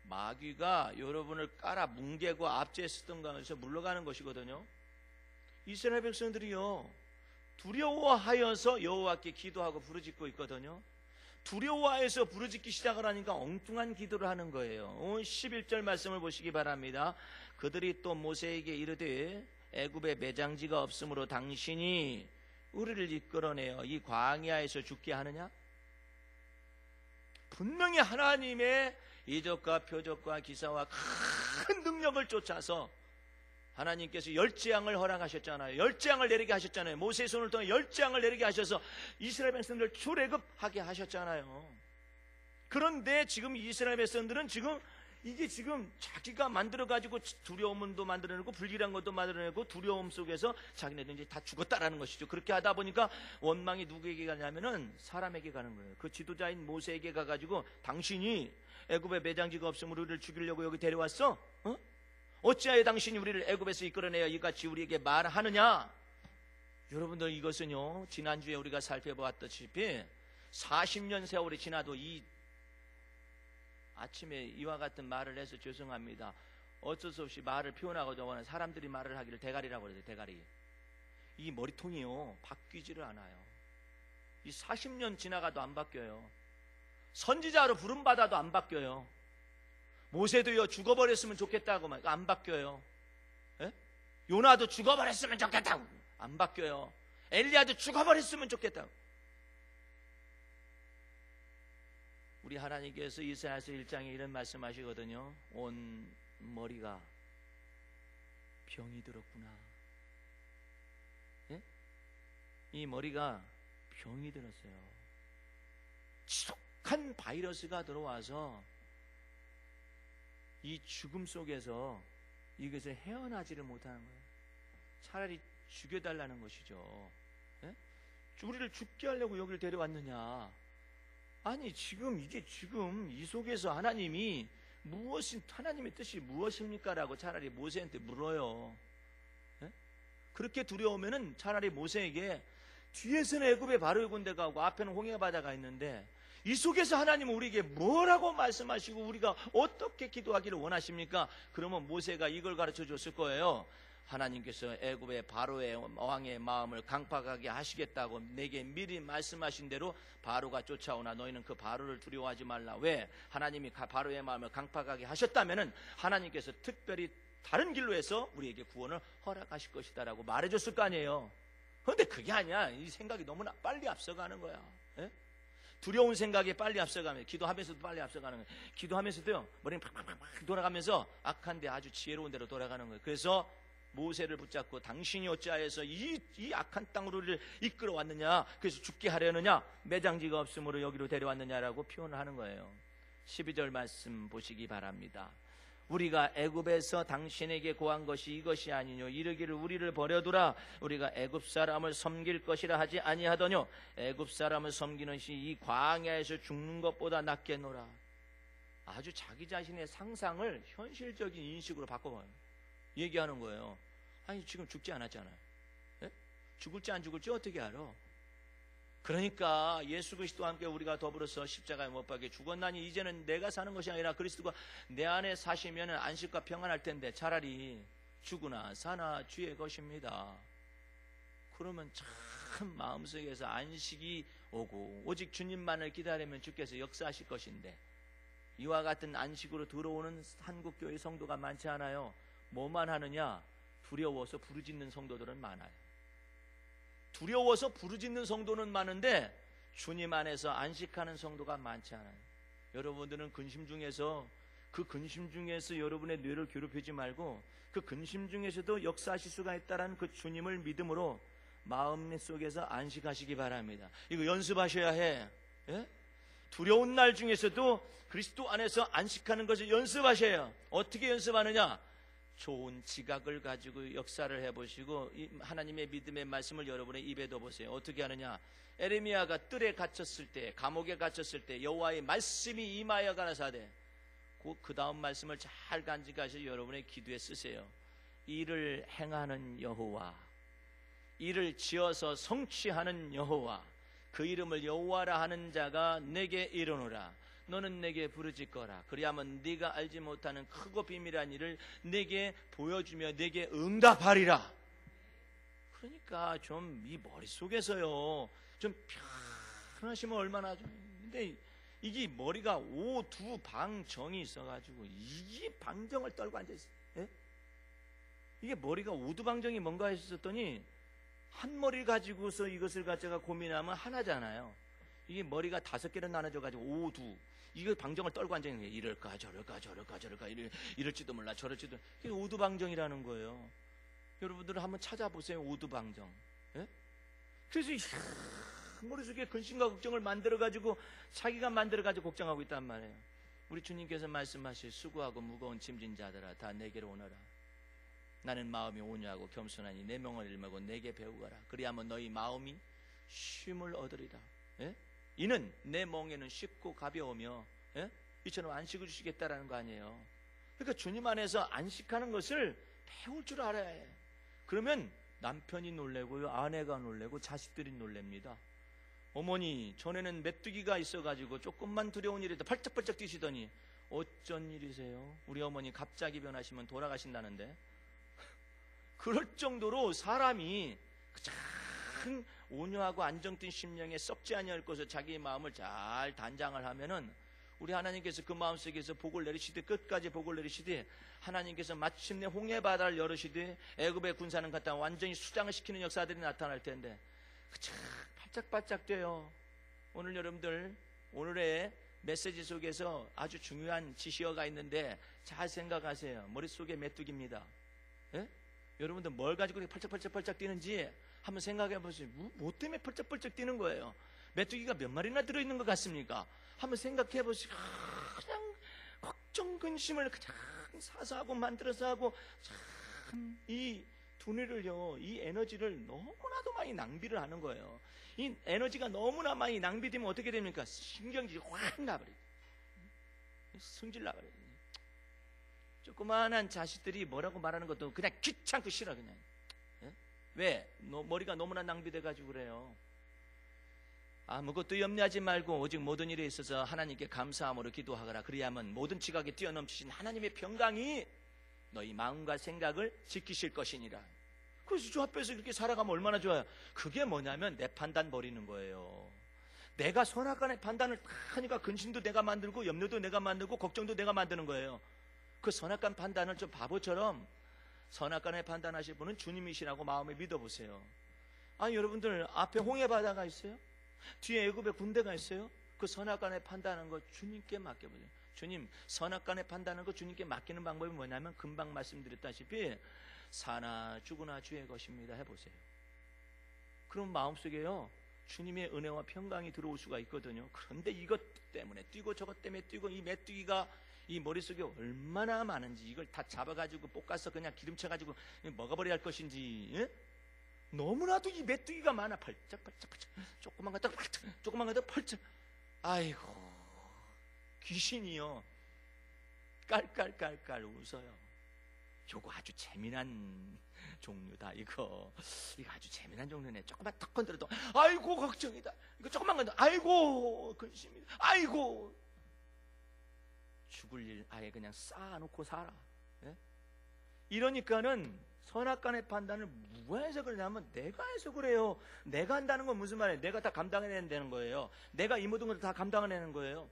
마귀가 여러분을 깔아 뭉개고 압제했었던 것에서 물러가는 것이거든요. 이스라엘 백성들이요 두려워하여서 여호와께 기도하고 부르짖고 있거든요. 두려워해서 부르짖기 시작을 하니까 엉뚱한 기도를 하는 거예요. 11절 말씀을 보시기 바랍니다. 그들이 또 모세에게 이르되 애굽에 매장지가 없으므로 당신이 우리를 이끌어내어 이 광야에서 죽게 하느냐? 분명히 하나님의 이적과 표적과 기사와 큰 능력을 쫓아서 하나님께서 열재앙을 허락하셨잖아요. 열재앙을 내리게 하셨잖아요. 모세의 손을 통해 열재앙을 내리게 하셔서 이스라엘 백성들을 출애굽하게 하셨잖아요. 그런데 지금 이스라엘 백성들은 지금 자기가 만들어가지고 두려움도 만들어내고 불길한 것도 만들어내고 두려움 속에서 자기네들 이제 다 죽었다라는 것이죠. 그렇게 하다 보니까 원망이 누구에게 가냐면은 사람에게 가는 거예요. 그 지도자인 모세에게 가가지고 당신이 애굽에 매장지가 없으므로 우리를 죽이려고 여기 데려왔어? 어찌하여 당신이 우리를 애굽에서 이끌어내어 이같이 우리에게 말하느냐? 여러분들 이것은요 지난주에 우리가 살펴보았다시피 40년 세월이 지나도 이 아침에 이와 같은 말을 해서 죄송합니다. 어쩔 수 없이 말을 표현하고자 하는 사람들이 말을 하기를 대가리라고 그래요. 대가리. 이 머리통이요 바뀌지를 않아요. 이 40년 지나가도 안 바뀌어요. 선지자로 부름받아도 안 바뀌어요. 모세도요 죽어버렸으면 좋겠다고 안 바뀌어요. 에? 요나도 죽어버렸으면 좋겠다고 안 바뀌어요. 엘리야도 죽어버렸으면 좋겠다고. 우리 하나님께서 이사야서 1장에 이런 말씀하시거든요. 온 머리가 병이 들었구나. 예? 이 머리가 병이 들었어요. 지독한 바이러스가 들어와서 이 죽음 속에서 이것을 헤어나지를 못하는 거예요. 차라리 죽여달라는 것이죠. 예? 우리를 죽게 하려고 여기를 데려왔느냐? 아니 지금 이 속에서 하나님의 뜻이 무엇입니까? 라고 차라리 모세한테 물어요. 예? 그렇게 두려우면은 차라리 모세에게 뒤에서는 애굽의 바로의 군대가 오고 앞에는 홍해 바다가 있는데 이 속에서 하나님은 우리에게 뭐라고 말씀하시고 우리가 어떻게 기도하기를 원하십니까? 그러면 모세가 이걸 가르쳐 줬을 거예요. 하나님께서 애굽의 바로의 왕의 마음을 강팍하게 하시겠다고 내게 미리 말씀하신 대로 바로가 쫓아오나 너희는 그 바로를 두려워하지 말라. 왜? 하나님이 바로의 마음을 강팍하게 하셨다면은 하나님께서 특별히 다른 길로 해서 우리에게 구원을 허락하실 것이다 라고 말해줬을 거 아니에요. 그런데 그게 아니야. 이 생각이 너무나 빨리 앞서가는 거야. 예? 두려운 생각이 빨리 앞서가면 기도하면서도 빨리 앞서가는 거예요. 기도하면서도요 머리는 팍팍팍 돌아가면서 악한 데 아주 지혜로운 데로 돌아가는 거예요. 그래서 모세를 붙잡고 당신이 어찌하여서 이 악한 땅으로 우리를 이끌어 왔느냐, 그래서 죽게 하려느냐, 매장지가 없으므로 여기로 데려왔느냐라고 표현을 하는 거예요. 12절 말씀 보시기 바랍니다. 우리가 애굽에서 당신에게 고한 것이 이것이 아니뇨. 이르기를 우리를 버려두라. 우리가 애굽 사람을 섬길 것이라 하지 아니하더뇨. 애굽 사람을 섬기는 시 이 광야에서 죽는 것보다 낫겠노라. 아주 자기 자신의 상상을 현실적인 인식으로 바꿔봐요. 얘기하는 거예요. 아니 지금 죽지 않았잖아요. 예? 죽을지 안 죽을지 어떻게 알아? 그러니까 예수 그리스도와 함께 우리가 더불어서 십자가에 못 박혀 죽었나니 이제는 내가 사는 것이 아니라 그리스도가 내 안에 사시면 안식과 평안할 텐데 차라리 죽으나 사나 주의 것입니다. 그러면 참 마음속에서 안식이 오고 오직 주님만을 기다리면 주께서 역사하실 것인데 이와 같은 안식으로 들어오는 한국교회 성도가 많지 않아요. 뭐만 하느냐? 두려워서 부르짖는 성도들은 많아요. 두려워서 부르짖는 성도는 많은데 주님 안에서 안식하는 성도가 많지 않아요. 여러분들은 근심 중에서 여러분의 뇌를 괴롭히지 말고 그 근심 중에서도 역사하실 수가 있다는 그 주님을 믿음으로 마음 속에서 안식하시기 바랍니다. 이거 연습하셔야 해. 예? 두려운 날 중에서도 그리스도 안에서 안식하는 것을 연습하셔야 해요. 어떻게 연습하느냐? 좋은 지각을 가지고 역사를 해보시고 하나님의 믿음의 말씀을 여러분의 입에 넣어보세요. 어떻게 하느냐? 에레미야가 뜰에 갇혔을 때, 감옥에 갇혔을 때 여호와의 말씀이 임하여 가라사대 그 다음 말씀을 잘 간직하셔서 여러분의 기도에 쓰세요. 이를 행하는 여호와, 이를 지어서 성취하는 여호와, 그 이름을 여호와라 하는 자가 내게 이르노라. 너는 내게 부르짖거라. 그리하면 네가 알지 못하는 크고 비밀한 일을 내게 보여주며 내게 응답하리라. 그러니까 좀 이 머릿속에서요 좀 편하시면 얼마나 좀. 근데 이게 머리가 오두방정이 있어가지고 이 방정을 떨고 앉아있어요. 예? 이게 머리가 오두방정이 뭔가 했었더니 한 머리를 가지고서 이것을 갖다가 고민하면 하나잖아요. 이게 머리가 5개로 나눠져가지고 오두, 이거 방정을 떨고 앉아있는 거예요. 이럴까 저럴까 이럴지도 몰라 저럴지도. 이게 오두방정이라는 거예요. 여러분들 한번 찾아보세요. 오두방정. 예? 그래서 머릿속에 근심과 걱정을 만들어가지고 자기가 만들어가지고 걱정하고 있단 말이에요. 우리 주님께서 말씀하실 수고하고 무거운 짐진 자들아 다 내게로 오너라. 나는 마음이 온유하고 겸손하니 내 명을 일매고 내게 배우거라. 그리하면 너희 마음이 쉼을 얻으리라. 예? 이는 내 멍에는 쉽고 가벼우며, 예? 이처럼 안식을 주시겠다라는 거 아니에요. 그러니까 주님 안에서 안식하는 것을 배울 줄 알아야 해. 그러면 남편이 놀래고요, 아내가 놀래고 자식들이 놀랍니다. 어머니 전에는 메뚜기가 있어가지고 조금만 두려운 일에도 팔짝팔짝 뛰시더니 어쩐 일이세요? 우리 어머니 갑자기 변하시면 돌아가신다는데. 그럴 정도로 사람이 참 온유하고 안정된 심령에 썩지 아니할 것을 자기의 마음을 잘 단장을 하면은 우리 하나님께서 그 마음속에서 복을 내리시되 끝까지 복을 내리시되 하나님께서 마침내 홍해 바다를 열으시되 애굽의 군사는 갖다 완전히 수장을 시키는 역사들이 나타날 텐데 참 팔짝팔짝 뛰어요. 오늘 여러분들 오늘의 메시지 속에서 아주 중요한 지시어가 있는데 잘 생각하세요. 머릿속에 메뚜기입니다. 예? 여러분들 뭘 가지고 팔짝팔짝 뛰는지 한번 생각해 보세요. 뭐 때문에 펄쩍펄쩍 뛰는 거예요? 메뚜기가 몇 마리나 들어있는 것 같습니까? 한번 생각해 보시고 그냥 걱정 근심을 그냥 사서 하고 만들어서 하고 참 이 두뇌를요, 이 에너지를 너무나도 많이 낭비를 하는 거예요. 이 에너지가 너무나 많이 낭비되면 어떻게 됩니까? 신경질이 확 나버려요. 성질 나버려요. 조그마한 자식들이 뭐라고 말하는 것도 그냥 귀찮고 싫어 그냥. 왜? 머리가 너무나 낭비돼가지고 그래요. 아무것도 염려하지 말고 오직 모든 일에 있어서 하나님께 감사함으로 기도하거라. 그리하면 모든 지각에 뛰어넘치신 하나님의 평강이 너희 마음과 생각을 지키실 것이니라. 그래서 주 앞에서 그렇게 살아가면 얼마나 좋아요. 그게 뭐냐면 내 판단 버리는 거예요. 내가 선악간의 판단을 다 하니까 근심도 내가 만들고 염려도 내가 만들고 걱정도 내가 만드는 거예요. 그 선악간 판단을 좀 바보처럼 선악간의 판단하실 분은 주님이시라고 마음에 믿어보세요. 아니 여러분들 앞에 홍해바다가 있어요? 뒤에 애굽의 군대가 있어요? 그 선악간의 판단하는 거 주님께 맡겨보세요. 주님, 선악간의 판단하는 거 주님께 맡기는 방법이 뭐냐면 금방 말씀드렸다시피 사나 죽으나 주의 것입니다 해보세요. 그럼 마음속에요 주님의 은혜와 평강이 들어올 수가 있거든요. 그런데 이것 때문에 뛰고 저것 때문에 뛰고 이 메뚜기가 이 머릿속에 얼마나 많은지 이걸 다 잡아가지고 볶아서 그냥 기름쳐가지고 먹어버려야 할 것인지, 예? 너무나도 이 메뚜기가 많아. 펄쩍 조그만 것도 펄쩍 조그만 것도 펄쩍. 아이고 귀신이요 깔깔깔깔 웃어요. 요거 아주 재미난 종류다. 이거 아주 재미난 종류네. 조금만 턱 건드려도 아이고 걱정이다. 이거 조금만 건드려 아이고 근심이다. 아이고 죽을 일 아예 그냥 쌓아놓고 살아. 예? 이러니까는 선악간의 판단을 누가 해서 그러냐면 내가 해서 그래요. 내가 한다는 건 무슨 말이에요? 내가 다 감당해내는 거예요. 내가 이 모든 걸 다 감당해내는 거예요.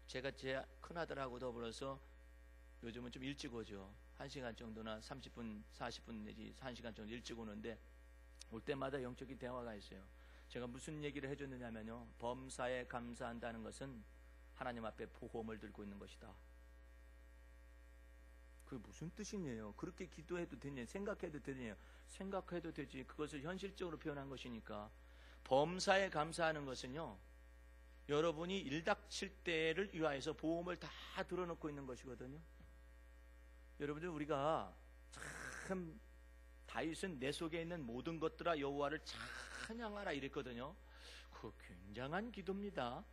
제가 제 큰아들하고 더불어서 요즘은 좀 일찍 오죠. 1시간 정도나 30분, 40분 내지 1시간 정도 일찍 오는데 올 때마다 영적인 대화가 있어요. 제가 무슨 얘기를 해줬느냐면요, 범사에 감사한다는 것은 하나님 앞에 보험을 들고 있는 것이다. 그게 무슨 뜻이냐요? 그렇게 기도해도 되냐? 생각해도 되냐? 생각해도 되지. 그것을 현실적으로 표현한 것이니까. 범사에 감사하는 것은요, 여러분이 일닥칠 때를 위하여서 보험을 다 들어놓고 있는 것이거든요. 여러분들, 우리가 참 다윗은 내 속에 있는 모든 것들아 여호와를 찬양하라 이랬거든요. 그 굉장한 기도입니다.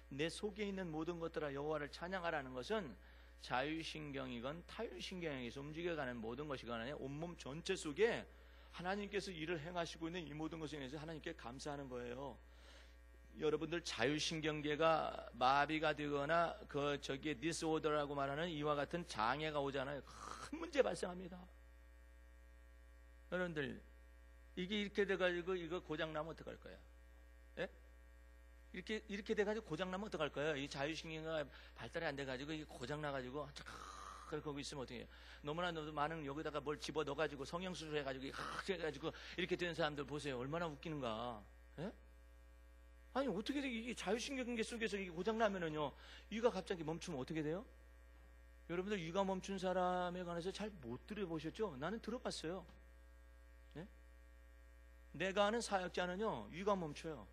내 속에 있는 모든 것들아 여호와를 찬양하라는 것은 자유신경이건 타유신경에서 움직여가는 모든 것이거나 온몸 전체 속에 하나님께서 일을 행하시고 있는 이 모든 것에 대해서 하나님께 감사하는 거예요. 여러분들 자유신경계가 마비가 되거나 저기에 디스오더라고 말하는 이와 같은 장애가 오잖아요. 큰 문제 발생합니다. 여러분들 이게 이렇게 돼가지고 이거 고장나면 어떡할 거야? 예? 이렇게 돼가지고 고장나면 어떡할 거예요? 이 자유신경계가 발달이 안 돼가지고 이게 고장나가지고 거기 있으면 어떻게 해요? 너무나 많은 여기다가 뭘 집어 넣어가지고 성형수술 해가지고 해가지고 이렇게 되는 사람들 보세요. 얼마나 웃기는가? 예? 아니 어떻게 이게 자유신경계 속에서 이게 고장나면은요, 위가 갑자기 멈추면 어떻게 돼요? 여러분들 위가 멈춘 사람에 관해서 잘 못 들어보셨죠? 나는 들어봤어요. 네? 내가 아는 사역자는요 위가 멈춰요.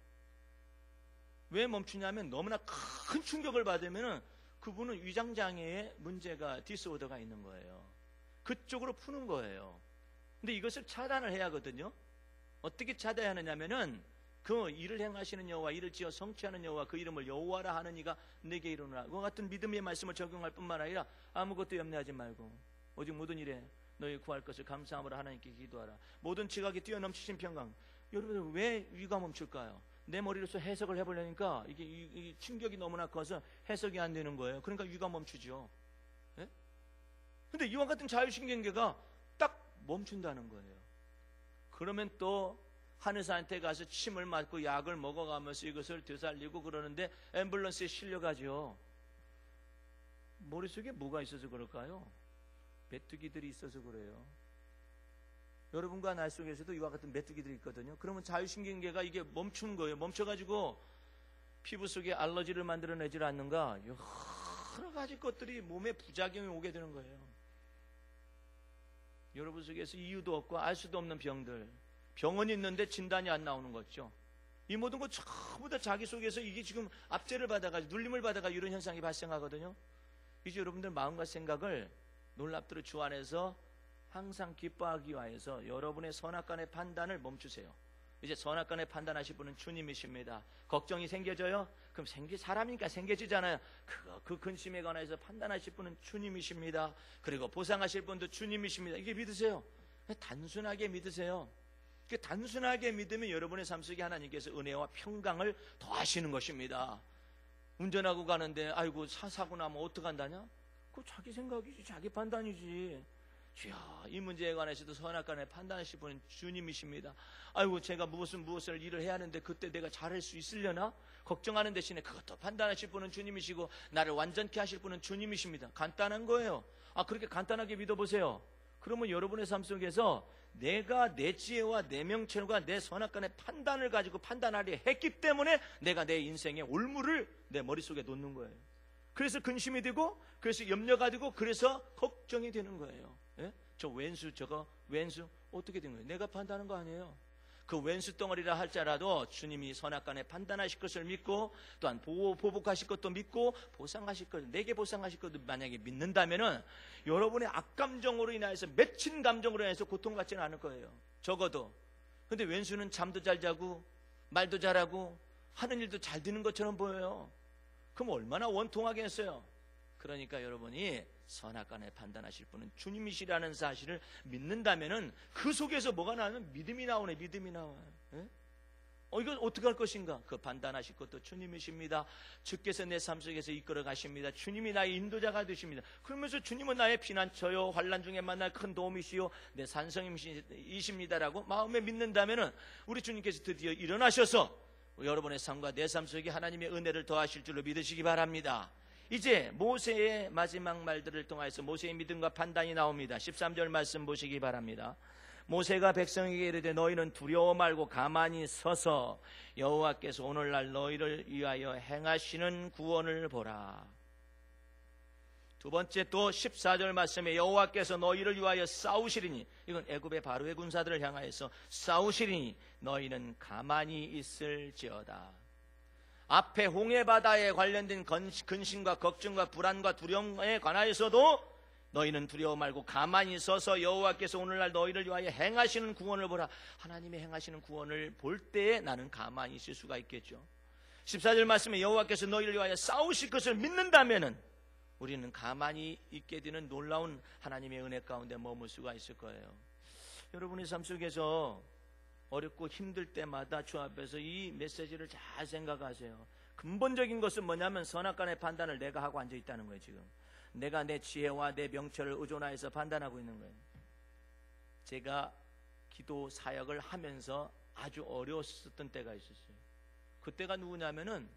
왜 멈추냐면 너무나 큰 충격을 받으면은 그분은 위장장애에 문제가 디스오더가 있는 거예요. 그쪽으로 푸는 거예요. 근데 이것을 차단을 해야 하거든요. 어떻게 차단하느냐면은 그 일을 행하시는 여호와, 이를 지어 성취하는 여호와, 그 이름을 여호와라 하는 이가 내게 이르노라. 그와 같은 믿음의 말씀을 적용할 뿐만 아니라 아무것도 염려하지 말고 오직 모든 일에 너희 구할 것을 감사함으로 하나님께 기도하라. 모든 지각이 뛰어넘치신 평강. 여러분 왜 위가 멈출까요? 내 머리로서 해석을 해보려니까 이게 충격이 너무나 커서 해석이 안 되는 거예요. 그러니까 위가 멈추죠. 예? 근데 이와 같은 자유신경계가 딱 멈춘다는 거예요. 그러면 또 한의사한테 가서 침을 맞고 약을 먹어가면서 이것을 되살리고 그러는데 앰뷸런스에 실려가죠. 머릿속에 뭐가 있어서 그럴까요? 메뚜기들이 있어서 그래요. 여러분과 나 속에서도 이와 같은 메뚜기들이 있거든요. 그러면 자유신경계가 이게 멈추는 거예요. 멈춰가지고 피부 속에 알러지를 만들어내질 않는가, 여러 가지 것들이 몸에 부작용이 오게 되는 거예요. 여러분 속에서 이유도 없고 알 수도 없는 병들, 병원이 있는데 진단이 안 나오는 거죠. 이 모든 것 전부 다 자기 속에서 이게 지금 압제를 받아가지고 눌림을 받아가지고 이런 현상이 발생하거든요. 이제 여러분들 마음과 생각을 놀랍도록 주 안에서 항상 기뻐하기 위해서 여러분의 선악간의 판단을 멈추세요. 이제 선악간의 판단하실 분은 주님이십니다. 걱정이 생겨져요? 그럼 사람이니까 생겨지잖아요. 그 근심에 관해서 판단하실 분은 주님이십니다. 그리고 보상하실 분도 주님이십니다. 이게 믿으세요. 단순하게 믿으세요. 단순하게 믿으면 여러분의 삶 속에 하나님께서 은혜와 평강을 더하시는 것입니다. 운전하고 가는데 아이고 사고 나면 어떡한다냐? 그거 자기 생각이지, 자기 판단이지. 주야, 이 문제에 관해서도 선악간에 판단하실 분은 주님이십니다. 아이고 제가 무엇을 일을 해야 하는데 그때 내가 잘할 수 있으려나? 걱정하는 대신에 그것도 판단하실 분은 주님이시고 나를 완전케 하실 분은 주님이십니다. 간단한 거예요. 그렇게 간단하게 믿어보세요. 그러면 여러분의 삶 속에서 내가 내 지혜와 내 명철과 내 선악간의 판단을 가지고 판단하려 했기 때문에 내가 내 인생의 올무를 내 머릿속에 놓는 거예요. 그래서 근심이 되고, 그래서 염려가 되고, 그래서 걱정이 되는 거예요. 예? 저 왼수 어떻게 된 거예요? 내가 판단하는 거 아니에요. 그 왼수 덩어리라 할지라도 주님이 선악간에 판단하실 것을 믿고, 또한 보복하실 것도 믿고, 보상하실 것, 내게 보상하실 것도 만약에 믿는다면은 여러분의 악감정으로 인해서, 맺힌 감정으로 인해서 고통받지는 않을 거예요. 적어도. 근데 왼수는 잠도 잘 자고 말도 잘하고 하는 일도 잘 되는 것처럼 보여요. 그럼 얼마나 원통하겠어요. 그러니까 여러분이 선악간에 판단하실 분은 주님이시라는 사실을 믿는다면은 그 속에서 뭐가 나오면 믿음이 나오네. 믿음이 나와요. 예? 이거 어떻게 할 것인가? 그 판단하실 것도 주님이십니다. 주께서 내 삶 속에서 이끌어 가십니다. 주님이 나의 인도자가 되십니다. 그러면서 주님은 나의 피난처요, 환난 중에 만날 큰 도움이시요, 내 산성이십니다라고 마음에 믿는다면은 우리 주님께서 드디어 일어나셔서 여러분의 삶과 내 삶 속에 하나님의 은혜를 더하실 줄로 믿으시기 바랍니다. 이제 모세의 마지막 말들을 통해서 모세의 믿음과 판단이 나옵니다. 13절 말씀 보시기 바랍니다. 모세가 백성에게 이르되 너희는 두려워 말고 가만히 서서 여호와께서 오늘날 너희를 위하여 행하시는 구원을 보라. 두 번째 또 14절 말씀에 여호와께서 너희를 위하여 싸우시리니, 이건 애굽의 바로의 군사들을 향하여서 싸우시리니 너희는 가만히 있을지어다. 앞에 홍해 바다에 관련된 근심과 걱정과 불안과 두려움에 관하여서도 너희는 두려워 말고 가만히 서서 여호와께서 오늘날 너희를 위하여 행하시는 구원을 보라. 하나님의 행하시는 구원을 볼 때에 나는 가만히 있을 수가 있겠죠. 14절 말씀에 여호와께서 너희를 위하여 싸우실 것을 믿는다면은 우리는 가만히 있게 되는 놀라운 하나님의 은혜 가운데 머물 수가 있을 거예요. 여러분의 삶 속에서 어렵고 힘들 때마다 주 앞에서 이 메시지를 잘 생각하세요. 근본적인 것은 뭐냐면 선악간의 판단을 내가 하고 앉아 있다는 거예요. 지금 내가 내 지혜와 내 명철을 의존하여서 판단하고 있는 거예요. 제가 기도 사역을 하면서 아주 어려웠었던 때가 있었어요. 그때가 누구냐면은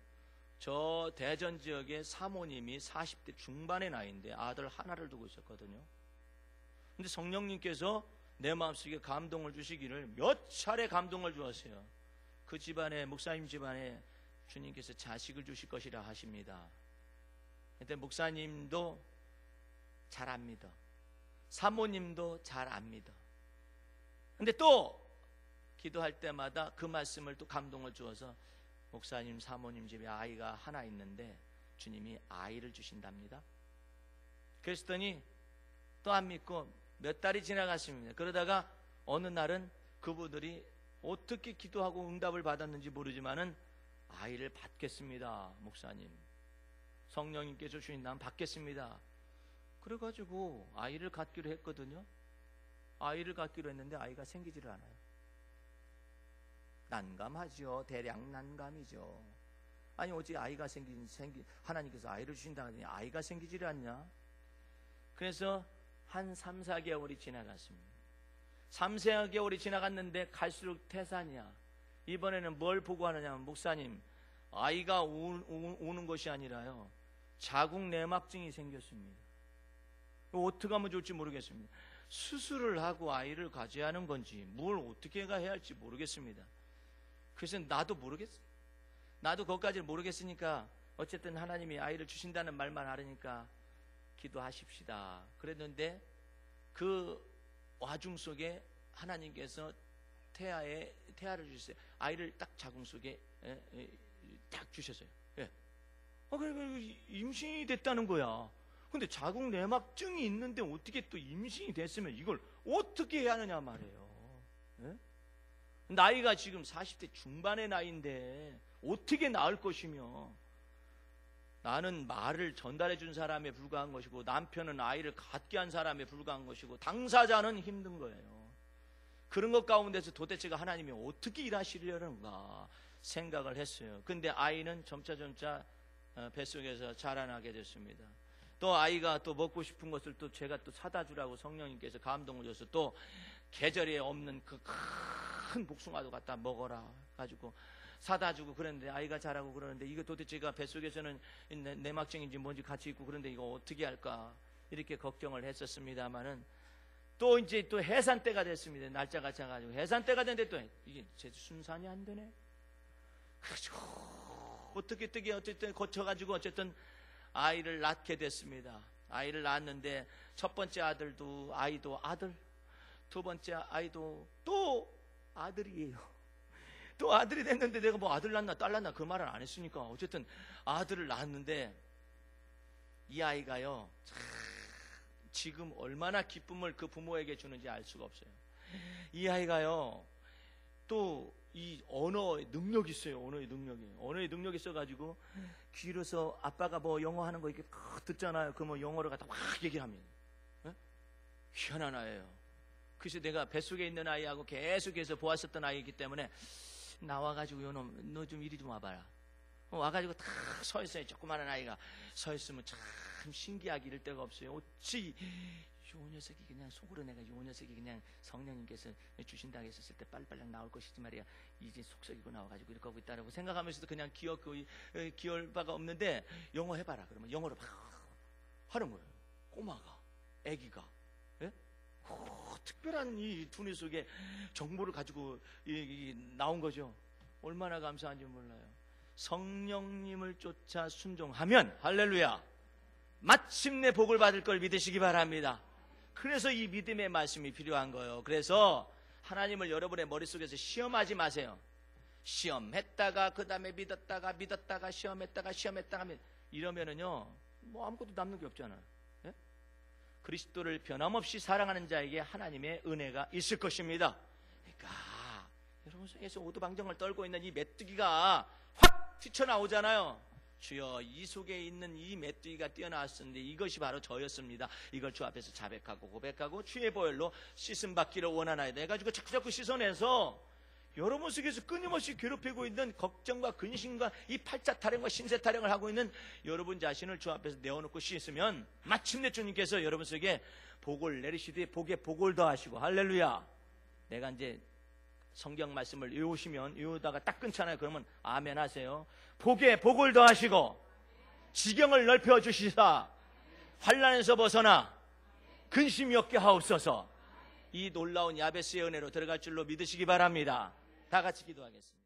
저 대전 지역의 사모님이 40대 중반의 나이인데 아들 하나를 두고 있었거든요. 근데 성령님께서 내 마음속에 감동을 주시기를 몇 차례 감동을 주었어요. 그 집안에, 목사님 집안에 주님께서 자식을 주실 것이라 하십니다. 근데 목사님도 잘 압니다. 사모님도 잘 압니다. 근데 또 기도할 때마다 그 말씀을 또 감동을 주어서 목사님, 사모님 집에 아이가 하나 있는데 주님이 아이를 주신답니다. 그랬더니 또 안 믿고 몇 달이 지나갔습니다. 그러다가 어느 날은 그분들이 어떻게 기도하고 응답을 받았는지 모르지만은 아이를 받겠습니다. 목사님, 성령님께서 주신 난 받겠습니다. 그래가지고 아이를 갖기로 했거든요. 아이를 갖기로 했는데 아이가 생기지를 않아요. 난감하죠. 대략 난감이죠. 아니 어찌 아이가 하나님께서 아이를 주신다 하더니 아이가 생기지를 않냐. 그래서 한 3, 4개월이 지나갔습니다. 3, 4개월이 지나갔는데 갈수록 태산이야. 이번에는 뭘 보고 하느냐면 목사님, 아이가 우는 것이 아니라요, 자궁 내막증이 생겼습니다. 어떻게 하면 좋을지 모르겠습니다. 수술을 하고 아이를 가져야 하는 건지 뭘 어떻게 해야 할지 모르겠습니다. 그래서 나도 모르겠어요. 나도 그것까지는 모르겠으니까 어쨌든 하나님이 아이를 주신다는 말만 알으니까 기도하십시다. 그랬는데 그 와중 속에 하나님께서 태아를 주셨어요. 아이를 딱 자궁 속에 딱 주셨어요. 예. 그래 임신이 됐다는 거야. 근데 자궁 내막증이 있는데 어떻게 또 임신이 됐으면 이걸 어떻게 해야 하느냐 말이에요. 예? 나이가 지금 40대 중반의 나이인데 어떻게 낳을 것이며, 나는 말을 전달해 준 사람에 불과한 것이고 남편은 아이를 갖게 한 사람에 불과한 것이고 당사자는 힘든 거예요. 그런 것 가운데서 도대체가 하나님이 어떻게 일하시려는가 생각을 했어요. 근데 아이는 점차 뱃속에서 자라나게 됐습니다. 또 아이가 또 먹고 싶은 것을 또 제가 또 사다 주라고 성령님께서 감동을 줘서 또 계절에 없는 그 큰 복숭아도 갖다 먹어라 가지고 사다 주고 그랬는데, 아이가 자라고 그러는데 이거 도대체가 뱃속에서는 내막증인지 뭔지 같이 있고 그런데 이거 어떻게 할까 이렇게 걱정을 했었습니다만은, 또 이제 또 해산 때가 됐습니다. 날짜가 차가지고 해산 때가 됐는데 또 이게 제 순산이 안 되네. 그래가지고 어쨌든 거쳐가지고 어쨌든 아이를 낳게 됐습니다. 아이를 낳았는데 첫 번째 아이도 아들, 두 번째 아이도 또 아들이에요. 또 아들이 됐는데 내가 뭐 아들 낳나 딸 낳나 그 말은 안 했으니까 어쨌든 아들을 낳았는데, 이 아이가요 지금 얼마나 기쁨을 그 부모에게 주는지 알 수가 없어요. 이 아이가요 또 이 언어의 능력이 있어요. 언어의 능력이 있어가지고 귀로서 아빠가 뭐 영어 하는 거 이렇게 듣잖아요. 그 뭐 영어를 갖다 확 얘기를 합니다. 네? 희한한 아이예요. 그래서 내가 뱃속에 있는 아이하고 계속해서 보았었던 아이이기 때문에 나와가지고 요놈 너 좀 이리 좀 와봐라. 와가지고 다 서 있어요. 조그마한 아이가 서 있으면 참 신기하기 이를 데가 없어요. 어찌 요 녀석이 그냥 속으로 내가 요 녀석이 그냥 성령님께서 주신다고 했었을 때 빨리빨리 나올 것이지 말이야, 이제 속썩이고 나와가지고 이렇게 하고 있다라고 생각하면서도 그냥 기어올 바가 없는데, 영어 해봐라 그러면 영어로 막 하는 거예요. 꼬마가, 애기가. 예? 특별한 이 두뇌 속에 정보를 가지고 나온 거죠. 얼마나 감사한지 몰라요. 성령님을 쫓아 순종하면 할렐루야 마침내 복을 받을 걸 믿으시기 바랍니다. 그래서 이 믿음의 말씀이 필요한 거예요. 그래서 하나님을 여러분의 머릿속에서 시험하지 마세요. 시험했다가 그 다음에 믿었다가 시험했다가 하면 이러면은요 뭐 아무것도 남는 게 없잖아요. 예? 그리스도를 변함없이 사랑하는 자에게 하나님의 은혜가 있을 것입니다. 그러니까 여러분 속에서 오두방정을 떨고 있는 이 메뚜기가 확 튀쳐나오잖아요. 주여, 이 속에 있는 이 메뚜기가 뛰어나왔었는데 이것이 바로 저였습니다. 이걸 주 앞에서 자백하고 고백하고 주의 보혈로 씻음받기를 원하나이다 해가지고 자꾸 씻어내서 여러분 속에서 끊임없이 괴롭히고 있는 걱정과 근심과 이 팔자 타령과 신세 타령을 하고 있는 여러분 자신을 주 앞에서 내어놓고 씻으면 마침내 주님께서 여러분 속에 복을 내리시되 복에 복을 더하시고, 할렐루야. 내가 이제 성경 말씀을 외우다가 딱 끊잖아요. 그러면 아멘 하세요. 복에 복을 더하시고 지경을 넓혀 주시사 환난에서 벗어나 근심이 없게 하옵소서. 이 놀라운 야베스의 은혜로 들어갈 줄로 믿으시기 바랍니다. 다 같이 기도하겠습니다.